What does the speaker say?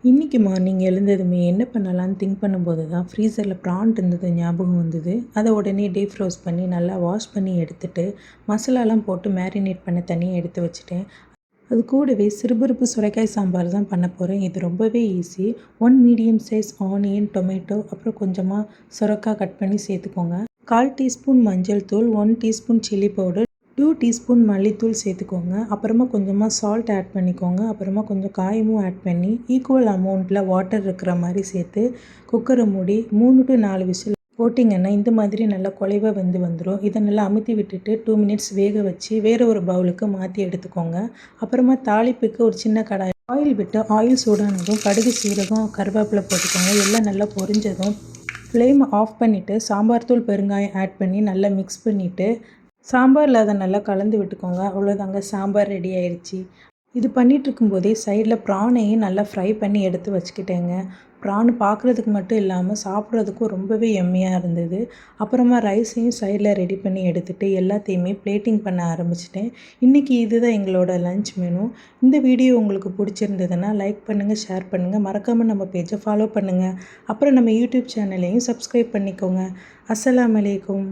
இன்றைக்கி மார்னிங் எழுந்ததுமே என்ன பண்ணலான்னு திங்க் பண்ணும்போது தான் ஃப்ரீசரில் ப்ரான் இருந்தது ஞாபகம் வந்தது. அதை உடனே டீப் ஃப்ரோஸ் பண்ணி நல்லா வாஷ் பண்ணி எடுத்துட்டு மசாலாலாம் போட்டு மேரினேட் பண்ண தனியாக எடுத்து வச்சுட்டேன். அது கூடவே சிறுபருப்பு சுரைக்காய் சாம்பார் தான் பண்ண போகிறேன். இது ரொம்பவே easy. 1 medium size onion, tomato, அப்புறம் கொஞ்சமாக சுரைக்காய் கட் பண்ணி சேர்த்துக்கோங்க. 1/4 டீஸ்பூன் மஞ்சள் தூள், 1 டீஸ்பூன் சில்லி பவுடர், 2 டீஸ்பூன் மல்லித்தூள் சேர்த்துக்கோங்க. அப்புறமா கொஞ்சமாக சால்ட் ஆட் பண்ணிக்கோங்க. அப்புறமா கொஞ்சம் காயமும் ஆட் பண்ணி ஈக்குவல் அமௌண்ட்டில் வாட்டர் இருக்கிற மாதிரி சேர்த்து குக்கரை மூடி 3 to 4 விசில் போட்டிங்கன்னா இந்த மாதிரி நல்லா குழைவாக வந்துடும். இதை நல்லா அமுத்தி விட்டுட்டு 2 மினிட்ஸ் வேக வச்சு வேறு ஒரு பவுலுக்கு மாற்றி எடுத்துக்கோங்க. அப்புறமா தாளிப்புக்கு ஒரு சின்ன கடாய் ஆயில் விட்டு ஆயில் சூடானதும் கடுகு, சீரகம், கருவேப்பிலை போட்டுக்கோங்க. எல்லாம் நல்லா பொரிஞ்சதும் ஃப்ளேமை ஆஃப் பண்ணிவிட்டு சாம்பார் தூள், பெருங்காயம் ஆட் பண்ணி நல்லா மிக்ஸ் பண்ணிவிட்டு சாம்பாரில் அதை நல்லா கலந்து விட்டுக்கோங்க. அவ்வளோதாங்க, சாம்பார் ரெடி ஆயிடுச்சு. இது பண்ணிகிட்ருக்கும்போதே சைடில் ப்ரானையும் நல்லா ஃப்ரை பண்ணி எடுத்து வச்சுக்கிட்டேங்க. ப்ரான் பார்க்குறதுக்கு மட்டும் இல்லாமல் சாப்பிட்றதுக்கும் ரொம்பவே எம்மியாக இருந்தது. அப்புறமா ரைஸையும் சைடில் ரெடி பண்ணி எடுத்துகிட்டு எல்லாத்தையுமே பிளேட்டிங் பண்ண ஆரம்பிச்சிட்டேன். இன்றைக்கி இதுதான் எங்களோட லன்ச் மெனு. இந்த வீடியோ உங்களுக்கு பிடிச்சிருந்ததுன்னா லைக் பண்ணுங்கள், ஷேர் பண்ணுங்கள், மறக்காமல் நம்ம பேஜை ஃபாலோ பண்ணுங்கள். அப்புறம் நம்ம யூடியூப் சேனலையும் சப்ஸ்கிரைப் பண்ணிக்கோங்க. அஸ்ஸலாமு அலைக்கும்.